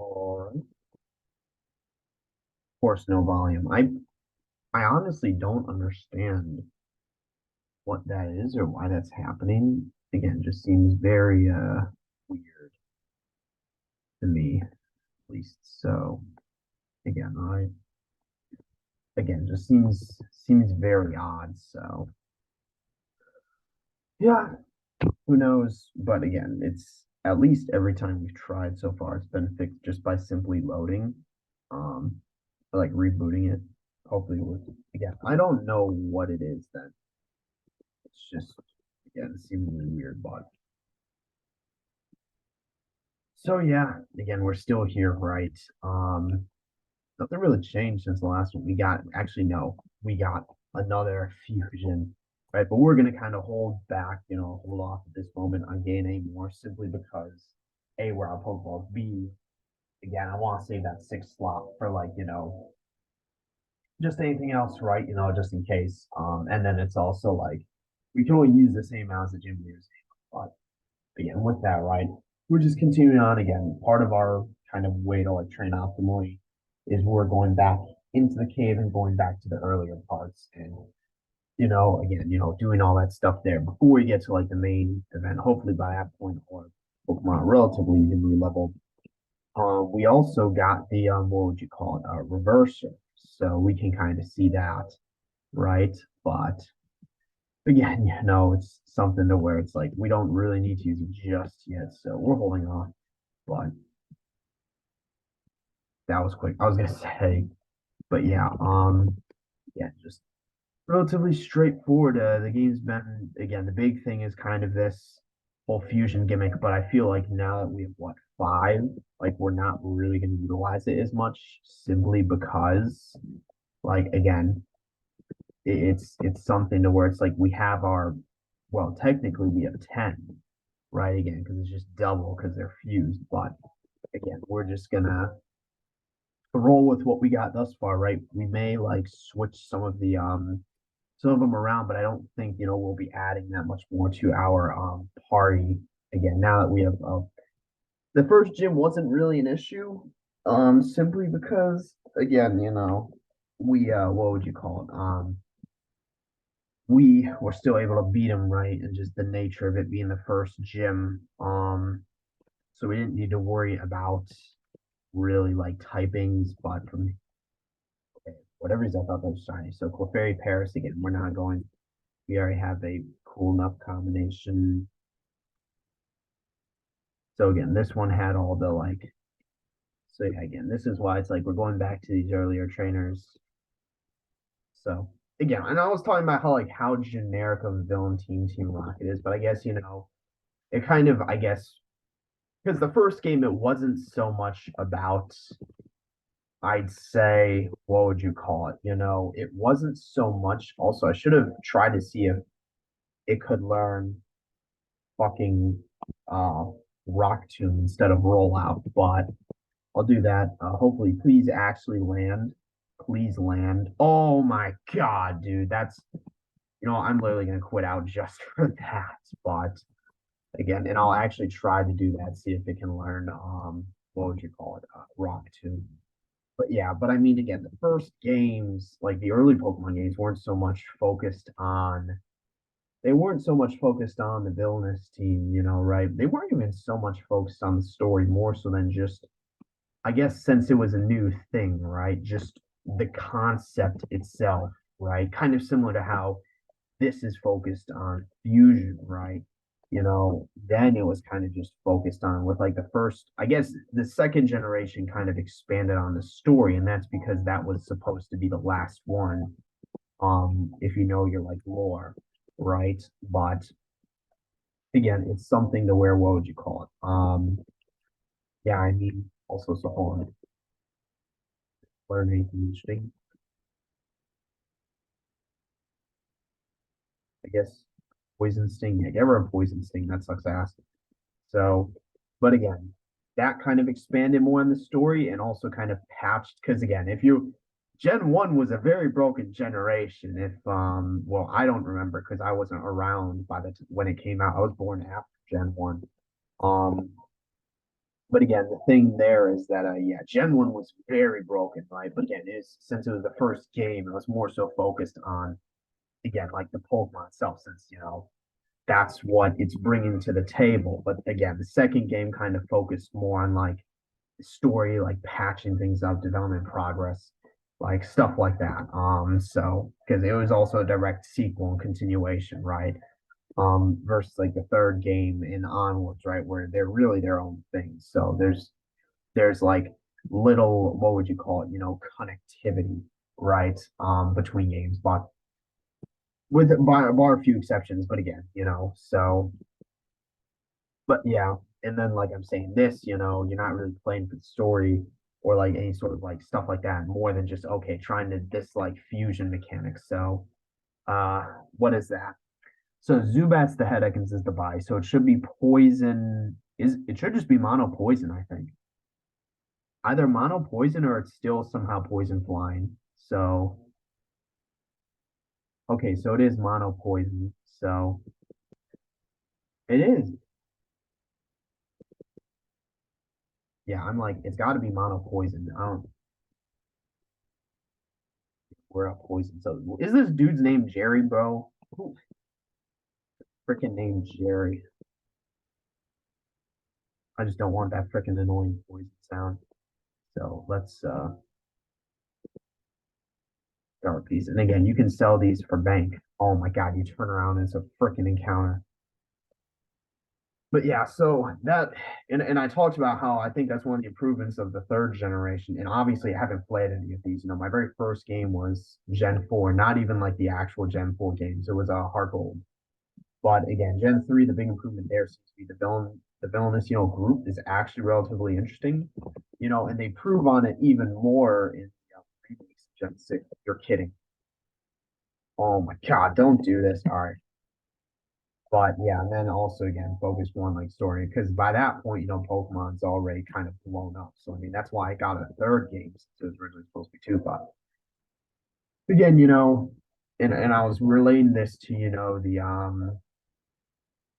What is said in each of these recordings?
Or of course, no volume. I honestly don't understand what that is or why that's happening. Again, just seems very weird to me, at least. So again, I again just seems very odd. So yeah, who knows? But again, it's at least every time we've tried so far, it's been fixed just by simply loading, um, like rebooting it. Hopefully, with again, I don't know what it is then. It's just again seemingly weird, but so yeah, again, we're still here, right? Nothing really changed since the last one. We got actually no, we got another fusion, right? But we're gonna kind of hold back, hold off at this moment on gaining more simply because A, we're on Pokeballs. B, again, I want to save that sixth slot for like, just anything else, right? Just in case. And then it's also like we can only use the same amount as the gym leaders. But again, with that, right? We're just continuing on again. Part of our kind of way to like train optimally is we're going back into the cave and going back to the earlier parts and again, doing all that stuff there before we get to like the main event. Hopefully by that point our Pokemon are relatively evenly leveled. We also got the what would you call it, reverser. So we can kind of see that, right? But again, it's something to where it's like we don't really need to use it just yet, so we're holding off. But that was quick. I was gonna say, but yeah, yeah, just relatively straightforward. The game's been again, the big thing is kind of this whole fusion gimmick, but I feel like now that we have what five, like we're not really gonna utilize it as much simply because, like again, it's something to where it's like we have our well, technically we have 10, right? Again, because it's just double because they're fused. But again, we're just gonna roll with what we got thus far, right? We may like switch some of them around, but I don't think we'll be adding that much more to our party again now that we have the first gym wasn't really an issue, simply because again, we what would you call it? We were still able to beat him, right? And just the nature of it being the first gym. So we didn't need to worry about really like typings, but from okay, whatever reason I thought that was shiny. So Clefairy Paris again, we're not going. We already have a cool enough combination. So again, this one had all the like. So yeah, again, this is why it's like we're going back to these earlier trainers. So again, and I was talking about how generic of a villain Team Rocket is, but I guess it kind of I guess because the first game it wasn't so much about I'd say what would you call it? It wasn't so much. Also, I should have tried to see if it could learn fucking uh rock tomb instead of rollout, but I'll do that. Hopefully, please actually land. Please land. Oh my god, dude, that's I'm literally gonna quit out just for that. But again, and I'll actually try to do that, see if it can learn what would you call it? Rock tomb. But yeah, but I mean, again, the first games, like the early Pokemon games, weren't so much focused on. They weren't so much focused on the villainous team, right? They weren't even so much focused on the story, more so than just, I guess, since it was a new thing, right? Just the concept itself, right? Kind of similar to how this is focused on fusion, right? Then it was kind of just focused on with like the first, I guess the second generation kind of expanded on the story, and that's because that was supposed to be the last one. If you know your like lore, right? But again, it's something to where what would you call it? Yeah, I mean also so hold on. Learn anything interesting. I guess poison sting. Yeah, get rid of poison sting. That sucks ass. So, but again, that kind of expanded more in the story and also kind of patched because again, if you Gen 1 was a very broken generation. If well, I don't remember because I wasn't around by the when it came out. I was born after Gen 1. Um But again, the thing there is that yeah, Gen 1 was very broken, right? But again, is since it was the first game, it was more so focused on again like the Pokemon itself, since that's what it's bringing to the table. But again, the second game kind of focused more on like story, like patching things up, development progress, like stuff like that. So because it was also a direct sequel and continuation, right? Versus like the third game and onwards, right, where they're really their own things. So there's like little, what would you call it, connectivity, right, between games, but with bar a few exceptions, but again, so but yeah, and then like I'm saying this, you're not really playing for the story or like any sort of like stuff like that, more than just okay, trying to this like fusion mechanics. So uh what is that? So Zubat's the head Ekans is the body. So it should be poison. Is it should just be mono poison, I think. Either mono poison or it's still somehow poison flying. So okay, so it is mono poison. So it is. Yeah, I'm like, it's gotta be mono poison. I don't we're up poison. So is this dude's name Jerry, bro? Who freaking named Jerry? I just don't want that freaking annoying poison sound. So let's start piece. And again, you can sell these for bank. Oh my god, you turn around and it's a freaking encounter. But yeah, so that and I talked about how I think that's one of the improvements of the third generation. And obviously I haven't played any of these. My very first game was Gen 4, not even like the actual Gen 4 games. It was a Heart Gold. But again, Gen 3, the big improvement there seems to be the villainous, group is actually relatively interesting. And they prove on it even more in remakes of Gen 6. You're kidding. Oh my god, don't do this. All right. But yeah, and then also again focus more on like story because by that point, Pokemon's already kind of blown up. So I mean that's why I got a third game since it was originally supposed to be two. But again, and I was relating this to the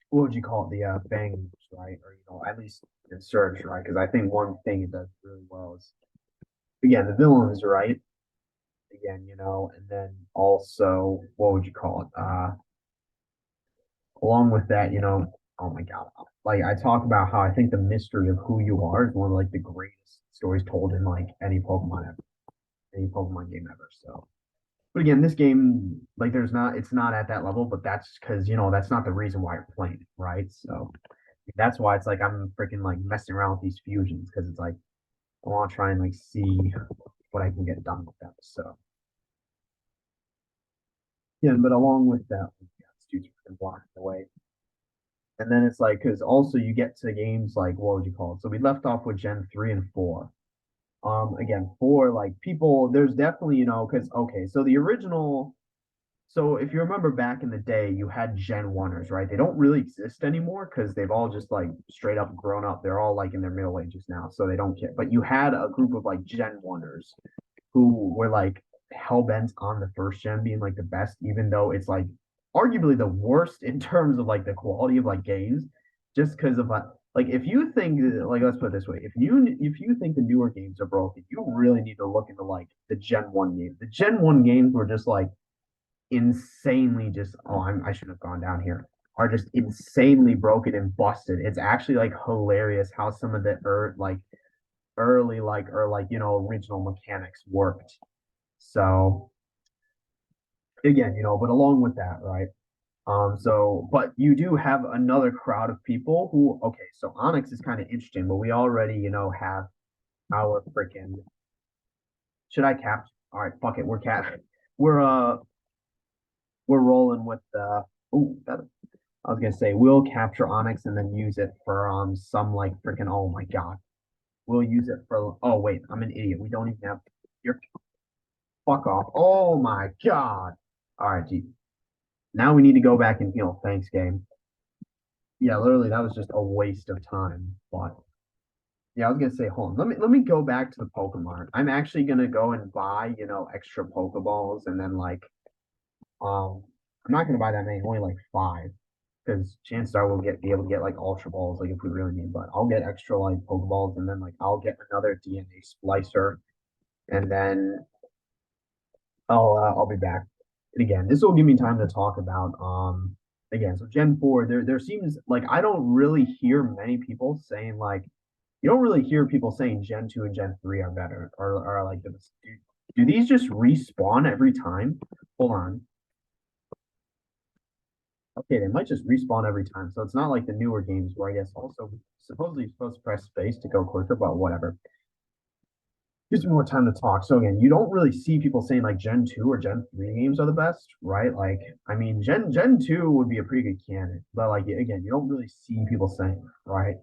what would you call it, the Fang, right? Or at least in Search, right? Because I think one thing it does really well is again the villains, right? Again, and then also what would you call it? Along with that, oh my God, like I talk about how I think the mystery of who you are is one of like the greatest stories told in like any Pokemon game ever. So, but again, this game, like, it's not at that level, but that's because that's not the reason why you're playing it, right? So that's why it's like I'm freaking like messing around with these fusions because it's like I want to try and like see what I can get done with them. So yeah, but along with that, yeah, this dude's freaking blocking the way. And then it's like, because also you get to games like, what would you call it? So we left off with Gen 3 and 4. Again, 4, like people, there's definitely, because, okay, so the original, so if you remember back in the day, you had Gen 1ers, right? They don't really exist anymore because they've all just like straight up grown up. They're all like in their middle ages now, so they don't care. But you had a group of like Gen 1ers who were like hell bent on the first gen being like the best, even though it's like arguably the worst in terms of like the quality of like games, just because of like if you think like let's put it this way, if you think the newer games are broken, you really need to look into like the Gen 1 games. The Gen 1 games were just like insanely just I should have gone down here are just insanely broken and busted. It's actually like hilarious how some of the like early like or like original mechanics worked. So again, but along with that, right? So but you do have another crowd of people who okay, so Onyx is kind of interesting, but we already, have our freaking should I cap all right, fuck it, we're we're rolling with the I was gonna say we'll capture Onyx and then use it for some like freaking oh my god. We'll use it for oh wait, I'm an idiot. We don't even have your fuck off. Oh my god. All right, gee. Now we need to go back and heal. Thanks, game. Yeah, literally, that was just a waste of time. But yeah, I was gonna say, hold on. Let me go back to the Pokemon. I'm actually gonna go and buy, extra Pokeballs, and then like, I'm not gonna buy that many, only like five. because chances are we'll be able to get like Ultra Balls, like if we really need. But I'll get extra like Pokeballs, and then like I'll get another DNA splicer, and then I'll be back. And again, this will give me time to talk about again. So Gen 4, there seems like I don't really hear many people saying like you don't really hear people saying Gen 2 and Gen 3 are better or are like this. Do these just respawn every time? Hold on. Okay, they might just respawn every time. So it's not like the newer games where I guess also supposedly you're supposed to press space to go quicker, but whatever. Gives me more time to talk. So again, you don't really see people saying like Gen 2 or Gen 3 games are the best, right? Like, I mean, Gen 2 would be a pretty good candidate, but like again, you don't really see people saying, right?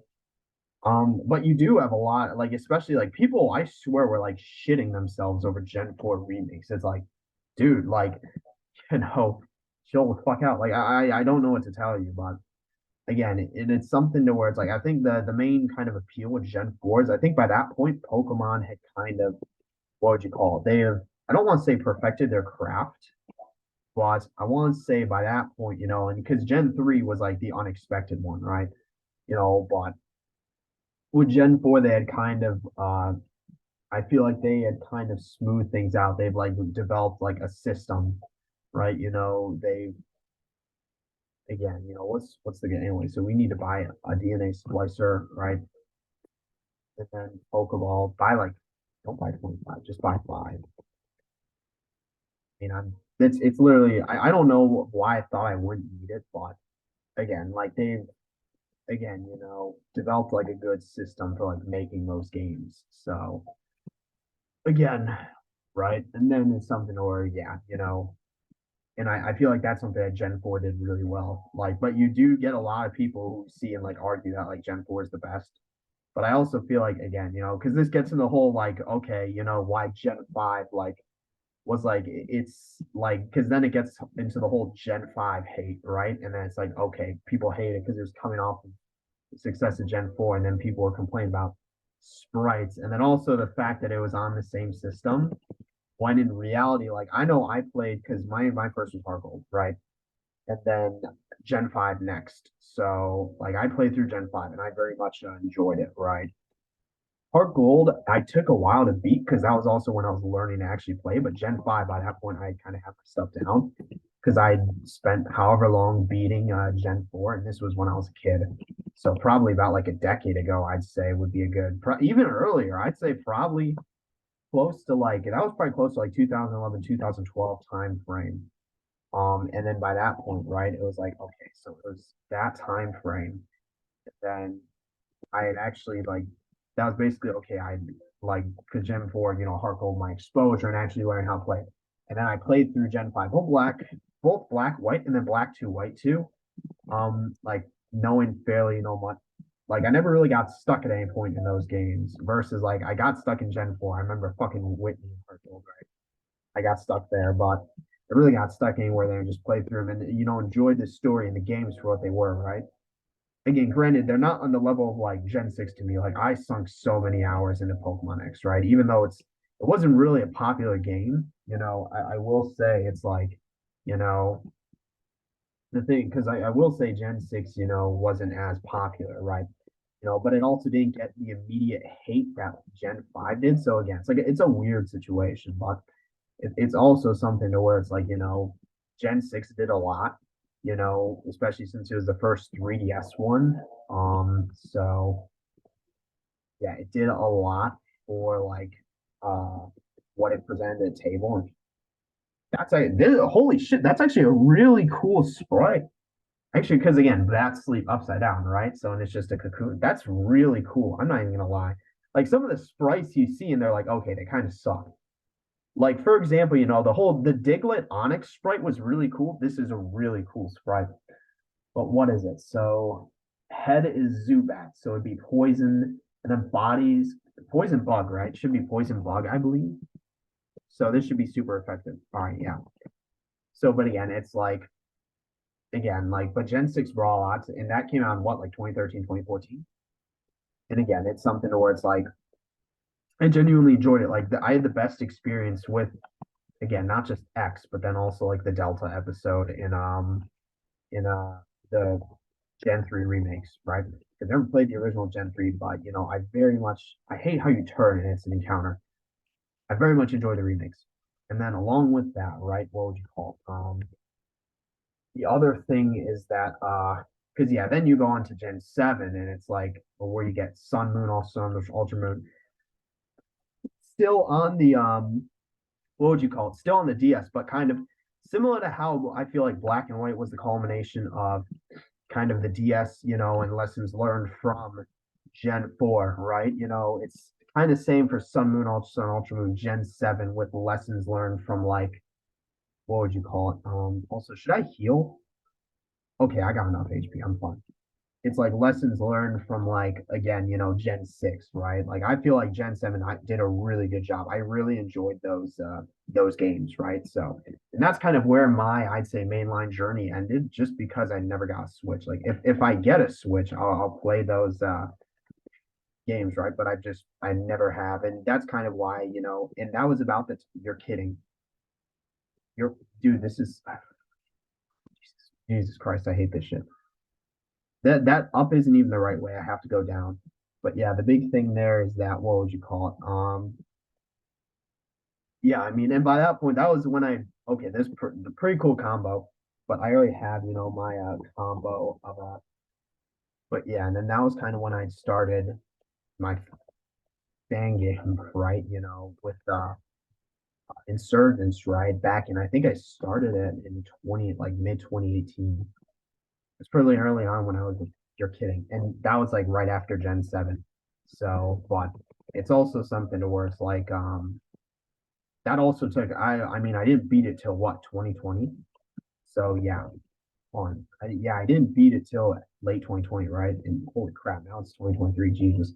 But you do have a lot, like especially like people I swear were like shitting themselves over Gen 4 remakes. It's like, dude, like, you know, chill the fuck out. Like I don't know what to tell you, but again, it's something to where it's like I think the main kind of appeal with Gen 4 is I think by that point Pokemon had kind of what would you call it? They have I don't want to say perfected their craft, but I want to say by that point, you know, and because Gen 3 was like the unexpected one, right? You know, but with Gen 4 they had kind of I feel like they had kind of smoothed things out. They've like developed like a system, right? You know, they again, you know, what's the game anyway? So we need to buy a DNA splicer, right? And then Pokeball, buy like don't buy 25, just buy five. I mean, I'm it's literally I don't know why I thought I wouldn't need it, but again, like they've again, you know, developed like a good system for like making those games. So again, right? And then it's something where, yeah, you know, and I feel like that's something that Gen 4 did really well. Like, but you do get a lot of people who see and like argue that like Gen 4 is the best. But I also feel like again, you know, because this gets in the whole like, okay, you know, why Gen 5 like was like it's like because then it gets into the whole Gen 5 hate, right? And then it's like, okay, people hate it because it was coming off of the success of Gen 4, and then people were complaining about sprites, and then also the fact that it was on the same system. When in reality, like I know I played because my first was Hard Gold, right? And then Gen 5 next. So like I played through Gen 5 and I very much enjoyed it, right? Heart Gold, I took a while to beat because that was also when I was learning to actually play. But Gen 5, by that point, I kind of had my stuff down because I spent however long beating Gen 4, and this was when I was a kid. So probably about like a decade ago, I'd say would be a good, even earlier, I'd say probably close to like, that was probably close to like 2011, 2012 time frame. And then by that point, right, it was like, okay, so it was that time frame. Then I had actually like that was basically okay. I like because Gen 4, you know, Harkle my exposure and actually learning how to play. And then I played through Gen 5, both black, white, and then black 2, white 2. Like knowing fairly, you know, much like I never really got stuck at any point in those games versus like I got stuck in Gen 4. I remember fucking Whitney and Harkle, right? I got stuck there, but I really got stuck anywhere there and just played through them and you know enjoyed the story and the games for what they were, right? Again, granted, they're not on the level of like Gen 6 to me. Like I sunk so many hours into Pokemon X, right? Even though it wasn't really a popular game, you know, I will say it's like, you know, the thing because I will say Gen 6, you know, wasn't as popular, right? You know, but it also didn't get the immediate hate that Gen 5 did. So again, it's like it's a weird situation, but it's also something to where it's like, you know, Gen 6 did a lot, you know, especially since it was the first 3DS one. So yeah, it did a lot for like uh what it presented at the table. And that's like this, holy shit, that's actually a really cool sprite. Actually, because again, bats sleep upside down, right? So and it's just a cocoon. That's really cool. I'm not even gonna lie. Like some of the sprites you see, and they're like, okay, they kind of suck. Like for example, you know, the Diglett Onyx sprite was really cool. This is a really cool sprite. But what is it? So head is Zubat, so it'd be poison, and then bodies poison bug, right? Should be poison bug, I believe. So this should be super effective. All right, yeah. So, but again, it's like again, like but Gen 6 Brawl, and that came out in what, like 2013, 2014. And again, it's something to where it's like I genuinely enjoyed it. Like I had the best experience with again, not just X, but then also like the Delta episode in the Gen 3 remakes, right? I've never played the original Gen 3, but I very much I hate how you turn an instant encounter. I very much enjoy the remakes. And then along with that, right, what would you call it? The other thing is that because yeah, then you go on to Gen 7 and it's like where you get Sun, Moon, All Sun, Ultra Moon. Still on the what would you call it? Still on the DS, but kind of similar to how I feel like Black and White was the culmination of kind of the DS, and lessons learned from Gen 4, right? It's kind of same for Sun, Moon, Ultra Sun, Ultra Moon, Gen 7 with lessons learned from like what would you call it? Also, should I heal? Okay, I got enough HP. I'm fine. It's like lessons learned from like again, Gen 6, right? Like I feel like Gen 7 I did a really good job. I really enjoyed those games, right? So and that's kind of where my I'd say mainline journey ended just because I never got a Switch. Like if I get a Switch, I'll play those games, right? But I never have. And that's kind of why, and that was about the you're kidding. You're dude, this is Jesus Christ, I hate this shit. That up isn't even the right way. I have to go down. But yeah, the big thing there is that what would you call it? Yeah, I mean, and by that point, that was when I okay, the pretty cool combo. But I already have my combo of but yeah, and then that was kind of when I started my fan game, right? With Insurgents, right? Back in I think I started it in 20 like mid 2018. It's pretty early on when I was you're kidding. And that was like right after Gen 7. So, but it's also something to where it's like that also took I mean I didn't beat it till what 2020. So yeah, yeah, I didn't beat it till late 2020, right? And holy crap, now it's 2023, Jesus.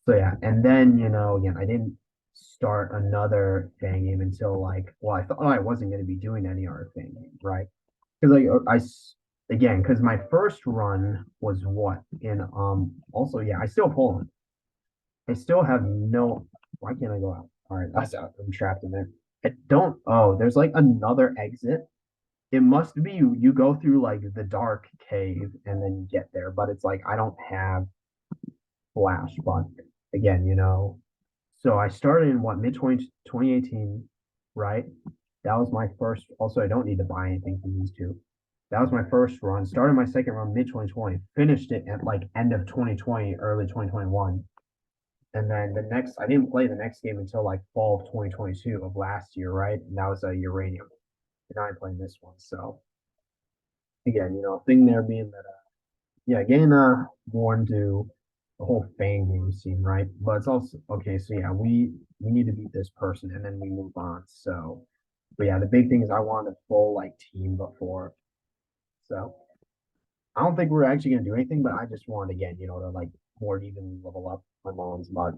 So yeah, and then again, I didn't start another fan game until like well, I thought I wasn't going to be doing any other fan game, right? Because like again, because my first run was what in also yeah, I still Poland. I still have no why can't I go out? All right, that's out. I'm trapped in there. I don't there's like another exit. It must be you go through like the dark cave and then you get there, but it's like I don't have flash, but again, so I started in what mid 2018, right? That was my first. Also, I don't need to buy anything from these two. That was my first run. Started my second run mid 2020. Finished it at like end of 2020, early 2021. And then I didn't play the next game until like fall of 2022 of last year, right? And that was a Uranium. And now I'm playing this one. So again, thing there being that, yeah, getting more into the whole fan game scene, right? But it's also okay. So yeah, we need to beat this person, and then we move on. So, but yeah, the big thing is I want a full like team before. So I don't think we're actually gonna do anything, but I just want again, to like more even level up my mom's mud.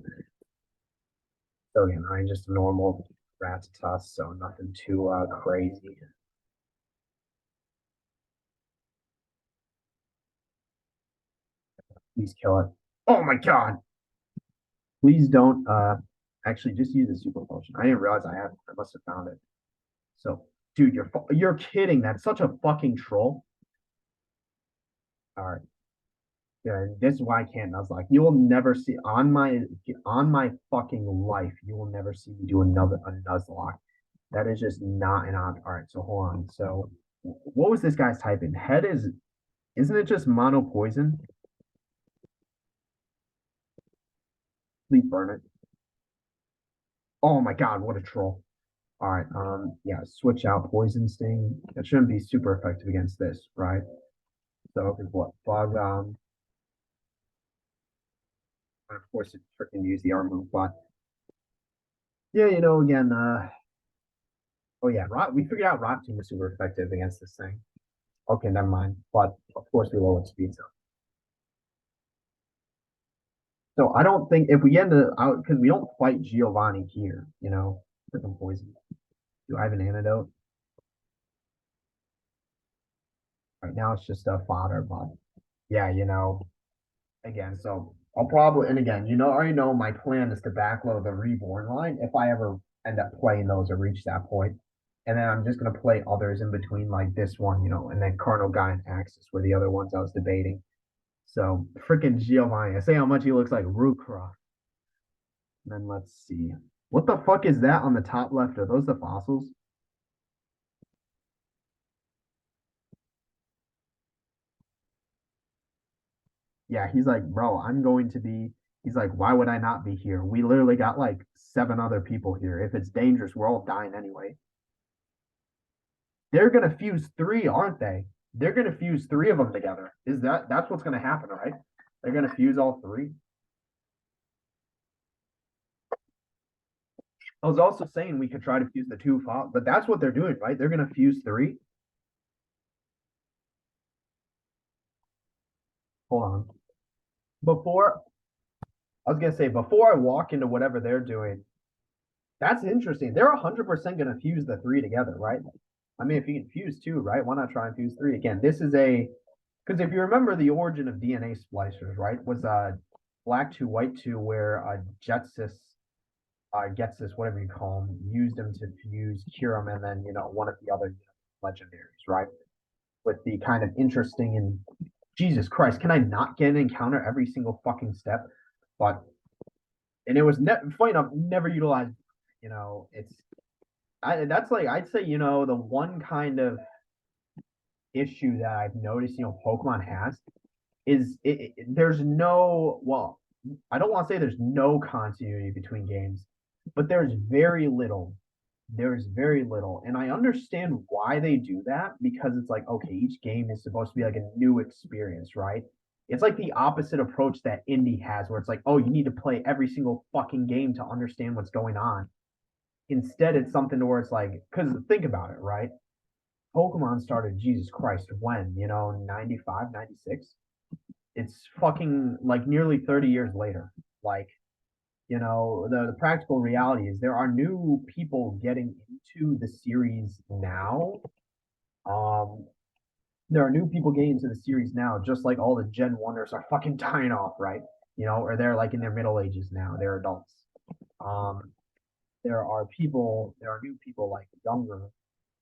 So again, I'm just a normal Rattata, so nothing too crazy. Please kill it. Oh my god! Please don't actually just use the super potion. I didn't realize I must have found it. So, dude, you're kidding. That's such a fucking troll. All right. Yeah, this is why I can't. I was like, you will never see on my fucking life, you will never see me do a Nuzlocke. That is just not an option. All right, so hold on. So what was this guy's typing? Head isn't it just mono poison? Please burn it. Oh my god, what a troll. All right, yeah, switch out poison sting. That shouldn't be super effective against this, right? So because what bug and of course it freaking use the arm move, but yeah, again, oh yeah, rot we figured out rot team was super effective against this thing. Okay, never mind. But of course we lowered speed so I don't think if we get into out because we don't fight Giovanni here, freaking poison. Do I have an antidote? Right now it's just a fodder, but yeah, again, so I'll probably and again, I already know my plan is to backload the reborn line if I ever end up playing those or reach that point. And then I'm just gonna play others in between, like this one, and then Cardinal Guy and Axis were the other ones I was debating. So freaking Giovanni. I say how much he looks like Rookcroft. And then let's see. What the fuck is that on the top left? Are those the fossils? Yeah, he's like, bro, I'm going to be. He's like, why would I not be here? We literally got like seven other people here. If it's dangerous, we're all dying anyway. They're gonna fuse three, aren't they? They're gonna fuse three of them together. That's what's gonna happen, right? They're gonna fuse all three. I was also saying we could try to fuse the two, but that's what they're doing, right? They're gonna fuse three. Hold on. Before I was gonna say before I walk into whatever they're doing, that's interesting. They're 100% gonna fuse the three together, right? I mean, if you can fuse two, right? Why not try and fuse three again? This is a because if you remember the origin of DNA splicers, right, was black two, white two, where Jetsis gets this, whatever you call them, used him to fuse Curum and then, one of the other legendaries, right? With the kind of interesting and Jesus Christ, can I not get an encounter every single fucking step? But, and it was funny enough, never utilized, it's, that's like, I'd say, the one kind of issue that I've noticed, Pokemon has is there's no, well, I don't want to say there's no continuity between games, but there's very little. And I understand why they do that because it's like, okay, each game is supposed to be like a new experience, right? It's like the opposite approach that indie has, where it's like, oh, you need to play every single fucking game to understand what's going on. Instead, it's something to where it's like, because think about it, right? Pokemon started, Jesus Christ, when, 95, 96. It's fucking like nearly 30 years later. Like, the practical reality is there are new people getting into the series now. Um, there are new people getting into the series now, just like all the Gen Wonders are fucking dying off, right? Or they're like in their middle ages now, they're adults. Um, there are new people like younger,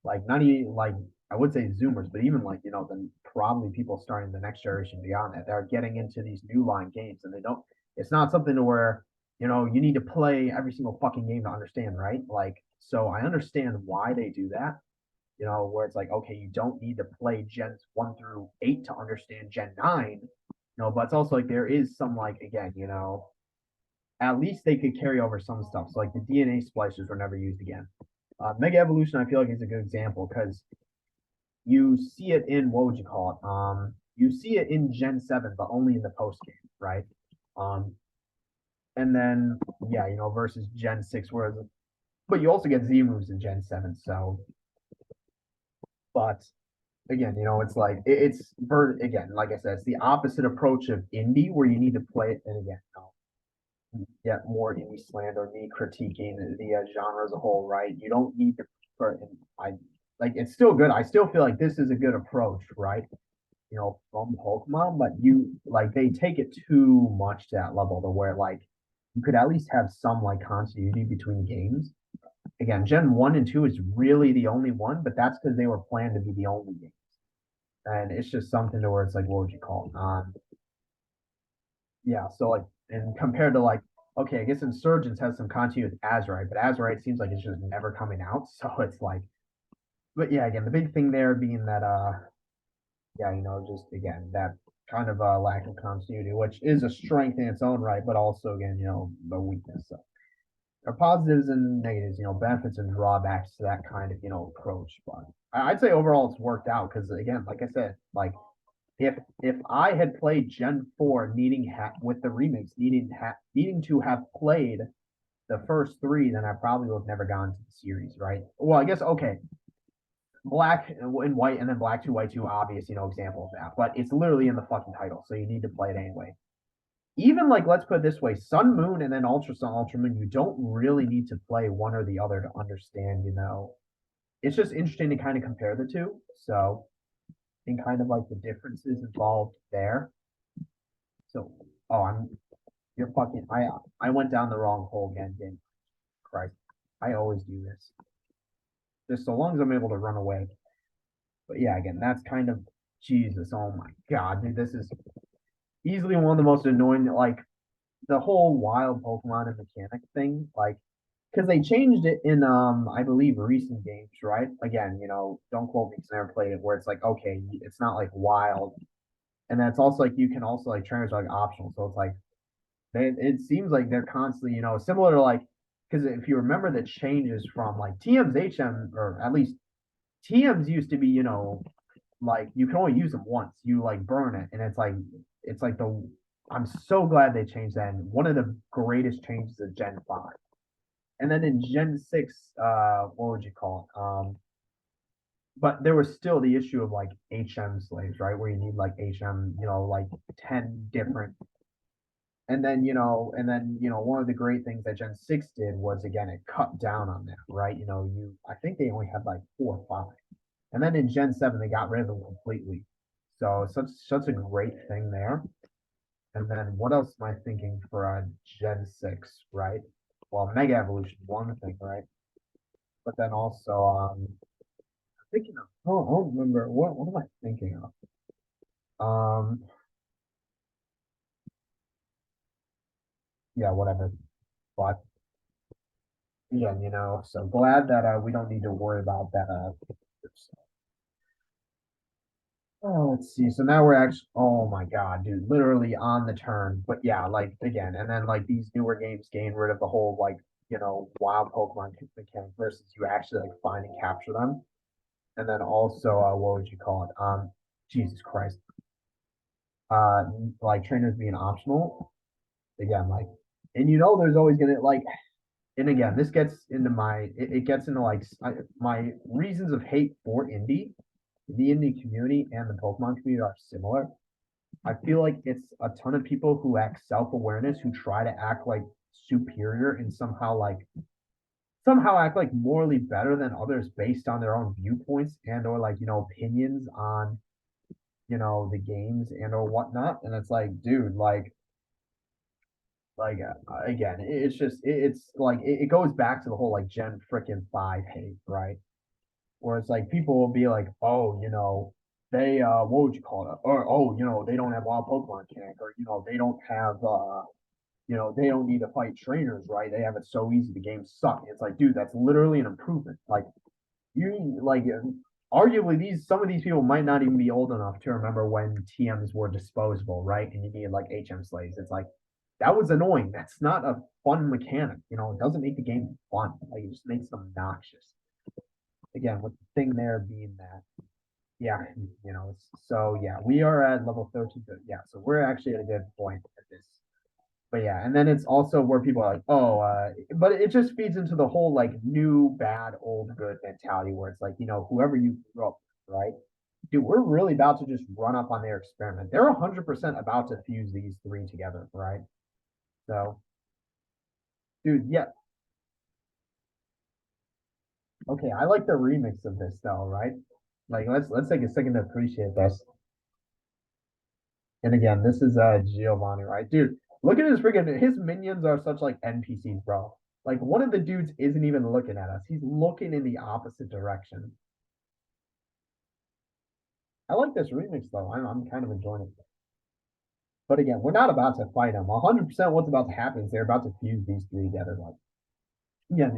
like not even like I would say Zoomers, but even like then probably people starting the next generation beyond that. They're getting into these new line games, and they don't. It's not something to where you need to play every single fucking game to understand, right? Like, so I understand why they do that. Where it's like, okay, you don't need to play Gens 1 through 8 to understand Gen 9. But it's also like there is some like again, at least they could carry over some stuff. So like the DNA splicers were never used again. Mega Evolution, I feel like is a good example because you see it in what would you call it? You see it in Gen 7, but only in the post game, right? Um, and then yeah, versus Gen 6, whereas but you also get Z moves in Gen 7, so but again, it's like it's again, like I said, it's the opposite approach of indie where you need to play it and again, get more indie slander or me critiquing the genre as a whole, right? You don't need to for I like it's still good. I still feel like this is a good approach, right? From Pokemon, but you like they take it too much to that level to where like you could at least have some like continuity between games. Again, Gen 1 and 2 is really the only one, but that's because they were planned to be the only games. And it's just something to where it's like, what would you call it? Yeah, so like and compared to like okay, I guess Insurgents has some continuity with Azurite, but Azurite seems like it's just never coming out. So it's like but yeah, again, the big thing there being that yeah, just again that kind of lack of continuity, which is a strength in its own right, but also again, the weakness. So there are positives and negatives, benefits and drawbacks to that kind of approach. But I'd say overall it's worked out because again, like I said, like if I had played Gen 4 with the remix needing to have played the first three, then I probably would have never gone to the series, right? Well, I guess okay, black and white and then black two, white two, obvious, example of that. But it's literally in the fucking title, so you need to play it anyway. Even like let's put it this way, Sun Moon and then Ultra Sun, Ultra Moon, you don't really need to play one or the other to understand, It's just interesting to kind of compare the two. So and kind of like the differences involved there. So, oh, you're fucking, I went down the wrong hole again, Christ. I always do this. just so long as I'm able to run away. But yeah, again, that's kind of Jesus. Oh my God, dude, this is easily one of the most annoying. Like the whole wild Pokemon and mechanic thing, like because they changed it in I believe recent games, right? Again, don't quote me because I never played it. Where it's like okay, it's not like wild, and then it's also like you can also like trainers are like optional. So it's like it seems like they're constantly, similar to like because if you remember the changes from like TM's HM or at least TM's used to be, like you can only use them once. You like burn it, and it's like the. I'm so glad they changed that. And one of the greatest changes of Gen 5. And then in Gen 6, what would you call it? But there was still the issue of like HM slaves, right? Where you need like HM, like 10 different. And then one of the great things that Gen 6 did was again it cut down on that, right? I think they only had like 4 or 5. And then in Gen 7 they got rid of them completely. So such a great thing there. And then what else am I thinking for Gen 6, right? Well, Mega Evolution, one thing, right? But then also thinking of oh, I don't remember what am I thinking of? Yeah, whatever. But again, so glad that we don't need to worry about that oh, let's see. So now we're actually, oh my God, dude, literally on the turn. But yeah, like again, and then like these newer games gain rid of the whole like, wild Pokemon mechanic versus you actually like find and capture them. And then also, what would you call it? Jesus Christ. Uh, like trainers being optional. Again, like, and there's always gonna like, and again, this gets into it gets into like my reasons of hate for indie. The indie community and the Pokemon community are similar. I feel like it's a ton of people who lack self awareness who try to act like superior and somehow act like morally better than others based on their own viewpoints and or like opinions on the games and or whatnot. And it's like, dude, again, it's just it's like it goes back to the whole like Gen frickin' 5 hate, right? Where it's like people will be like, oh, they what would you call it? Or oh, they don't have wild Pokemon mechanic, or they don't have they don't need to fight trainers, right? They have it so easy. The games suck. It's like, dude, that's literally an improvement. Like you like arguably some of these people might not even be old enough to remember when TMs were disposable, right? And you needed like HM slaves. It's like that was annoying. That's not a fun mechanic. It doesn't make the game fun. Like it just makes it obnoxious. Again, with the thing there being that, yeah, so yeah, we are at level 13. Yeah, so we're actually at a good point at this. But yeah, and then it's also where people are like, oh, but it just feeds into the whole like new bad, old good mentality where it's like, whoever you grew up with, right? Dude, we're really about to just run up on their experiment. They're 100% about to fuse these three together, right? So, dude, yeah, okay, I like the remix of this though, right? Like, let's take a second to appreciate this. And again, this is Giovanni, right? Dude, look at his freaking his minions are such like NPCs, bro. Like one of the dudes isn't even looking at us. He's looking in the opposite direction. I like this remix though. I'm kind of enjoying it. But again, we're not about to fight them. 100% what's about to happen is they're about to fuse these three together. Like, yeah,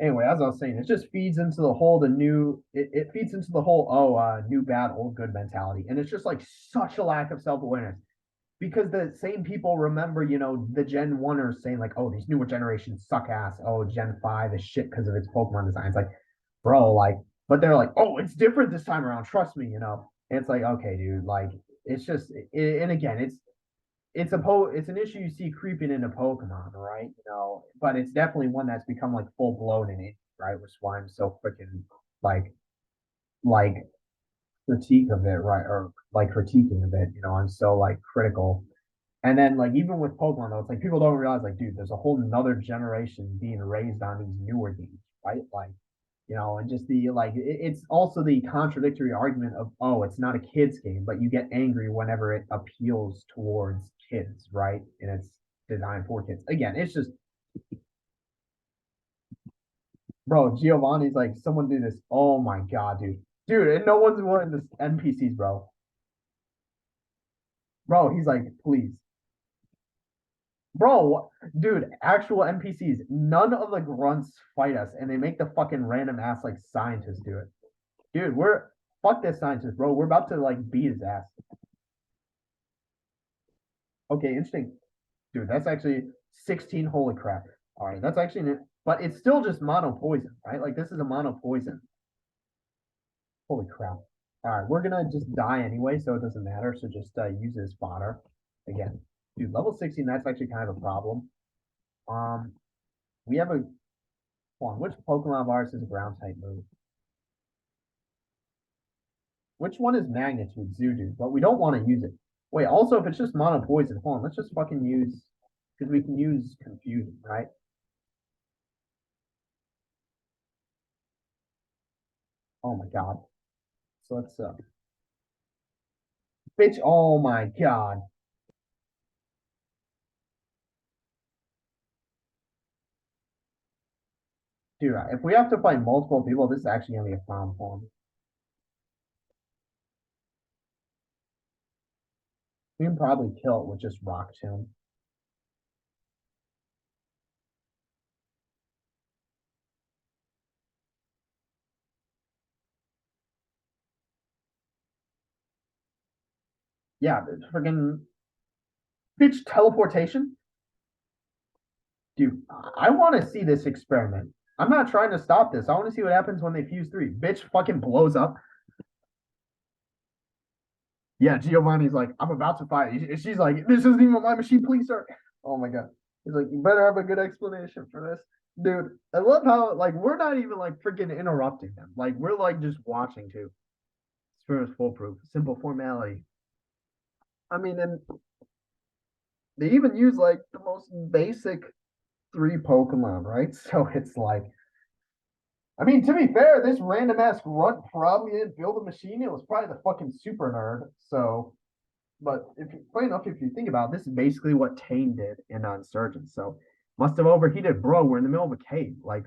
anyway, as I was saying, it just feeds into the whole it feeds into the whole new bad old good mentality. And it's just like such a lack of self-awareness because the same people remember, the Gen 1ers saying, like, oh, these newer generations suck ass. Oh, Gen 5 is shit because of its Pokemon designs. Like, bro, like, but they're like, oh, it's different this time around. Trust me. And it's like, okay, dude, like, it's just, and again, it's an issue you see creeping into Pokemon, right? But it's definitely one that's become like full blown in it, right? Which is why I'm so freaking like, like critique of it, right? Or like critiquing of it, I'm so like critical and then like even with Pokemon though, it's like people don't realize like, dude, there's a whole nother generation being raised on these newer games, right? Like, and just the like it's also the contradictory argument of oh, it's not a kids game, but you get angry whenever it appeals towards kids, right? And it's designed for kids. Again, it's just Bro, Giovanni's like, someone do this. Oh my god, dude. Dude, and no one's willing to NPCs, bro. Bro, he's like, please. Bro, dude, actual NPCs. None of the grunts fight us, and they make the fucking random ass like scientists do it. Dude, we're fuck this scientist, bro. We're about to like beat his ass. Okay, interesting. Dude, that's actually 16. Holy crap. All right, that's actually, but it's still just mono poison, right? Like this is a mono poison. Holy crap. All right, we're gonna just die anyway, so it doesn't matter. So just use it as fodder again. Dude, level 16, that's actually kind of a problem. Um, we have a hold on, which Pokemon virus is a ground type move? Which one is magnitude? Zoodoo, but we don't want to use it. Wait, also if it's just mono poison, hold on, let's just fucking use because we can use confusion, right? Oh my god. So let's bitch, oh my god. Dude, if we have to fight multiple people, this is actually gonna be a problem for him. We can probably kill it with just Rock Tomb. Yeah, friggin' bitch teleportation. Dude, I want to see this experiment. I'm not trying to stop this. I want to see what happens when they fuse three. Bitch fucking blows up. Yeah, Giovanni's like, I'm about to fight. She's like, this isn't even my machine, please, sir. Oh my god. He's like, you better have a good explanation for this. Dude, I love how like we're not even like freaking interrupting them. Like we're like just watching too. Experience foolproof. Simple formality. I mean, and they even use like the most basic three Pokemon, right? So it's like, I mean, to be fair, this random ass grunt probably didn't build a machine. It was probably the fucking super nerd. So, but if you, funny enough, if you think about it, this is basically what Tane did in Insurgent. So, must have overheated, bro. We're in the middle of a cave. Like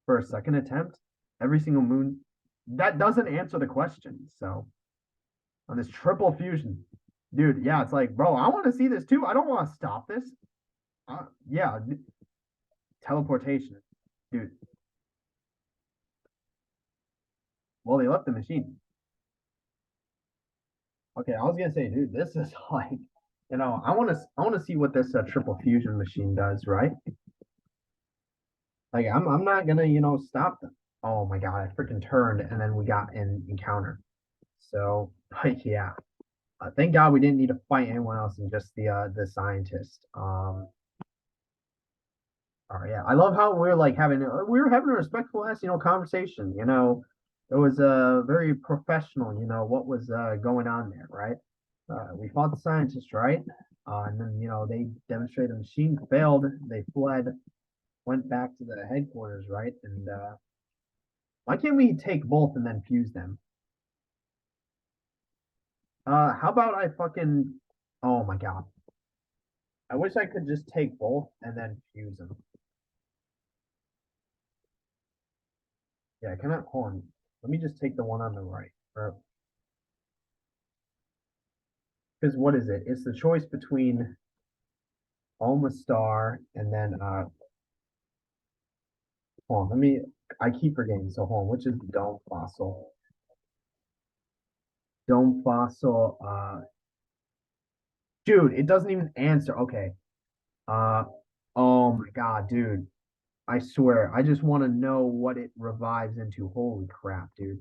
for a second attempt, every single moon. That doesn't answer the question. So, on this triple fusion, dude, yeah, it's like, bro, I want to see this too. I don't want to stop this. Yeah, teleportation, dude. Well, they left the machine. Okay, I was gonna say, dude, this is like, I want to see what this triple fusion machine does, right? Like, I'm not gonna, stop them. Oh my god, I freaking turned, and then we got an encounter. So, like, yeah, thank God we didn't need to fight anyone else and just the scientist. Oh yeah, I love how we're like we were having a respectful ass conversation. It was very professional. What was going on there, right? We fought the scientist, right? And then they demonstrated the machine failed. They fled, went back to the headquarters, right? And why can't we take both and then fuse them? How about I fucking? Oh my god, I wish I could just take both and then fuse them. Yeah, I cannot. Hold on. Let me just take the one on the right. Because what is it? It's the choice between Alma Star and then hold on, let me I keep forgetting. So hold on, which is Dome Fossil? Dome Fossil, dude, it doesn't even answer. Okay. Uh oh my god, dude. I swear, I just want to know what it revives into. Holy crap, dude.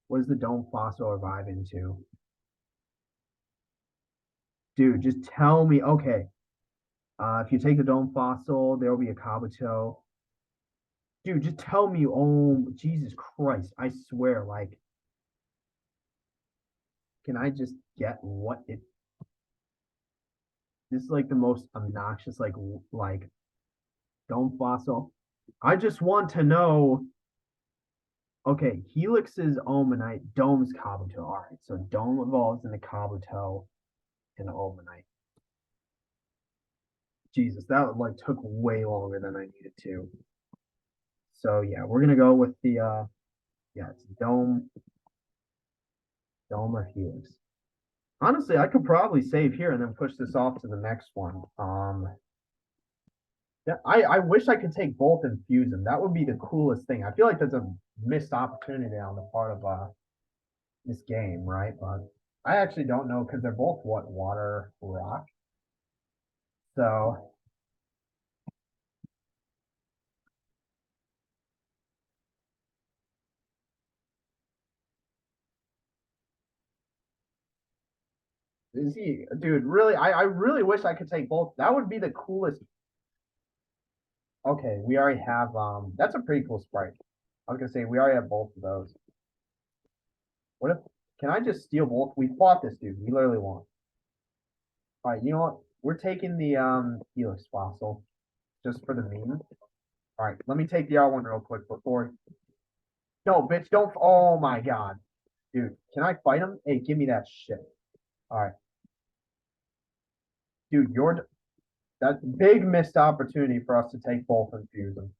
What does the Dome Fossil revive into? Dude, just tell me. Okay. If you take the Dome Fossil, there will be a Kabuto. Dude, just tell me. Oh, Jesus Christ. I swear, like, can I just get what it this is like the most obnoxious like dome fossil. I just want to know. Okay, Helix is Omanite, Dome's Kabuto. All right, so Dome evolves into Kabuto and Omanite. Jesus, that like took way longer than I needed to. So yeah, we're gonna go with the yeah, it's dome or helix. Honestly, I could probably save here and then push this off to the next one. Yeah, I wish I could take both and fuse them. That would be the coolest thing. I feel like that's a missed opportunity on the part of this game, right? But I actually don't know because they're both what water rock. So is he, dude? Really, I really wish I could take both. That would be the coolest. Okay, we already have that's a pretty cool sprite. I was gonna say we already have both of those. What if can I just steal both? We fought this dude. We literally won. All right, you know what? We're taking the Helix fossil just for the meme. All right, let me take the R1 real quick before. No, bitch, don't. Oh my god, dude, can I fight him? Hey, give me that shit. All right, dude, you're that big missed opportunity for us to take both and fuse them.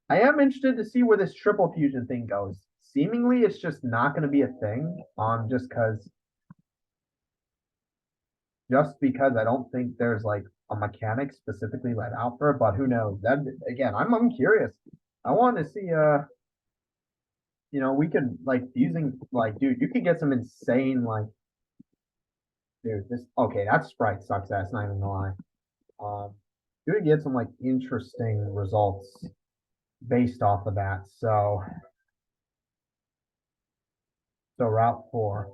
I am interested to see where this triple fusion thing goes. Seemingly, it's just not going to be a thing. Just because I don't think there's like a mechanic specifically let out for it, but who knows? That again, I'm curious. I want to see we could like using like dude, you could get some insane like dude, this okay, that sprite sucks ass, not even gonna lie. You could get some like interesting results based off of that. So Route 4.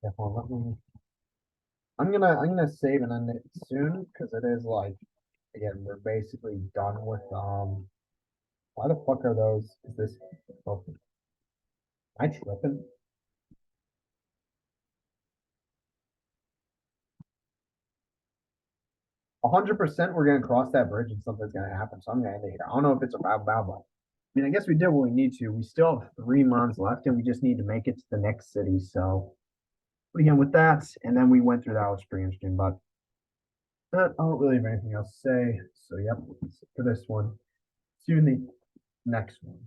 Yeah, hold on, let me I'm gonna save and end it soon because it is like again, we're basically done with why the fuck are those? Is this oh, am I tripping? 100% we're gonna cross that bridge and something's gonna happen. So I'm gonna end it here. I don't know if it's a bad one. I mean, I guess we did what we need to. We still have 3 months left and we just need to make it to the next city. So again with that, and then we went through that was pretty interesting, but I don't really have anything else to say. So yep, for this one. See you in the next one.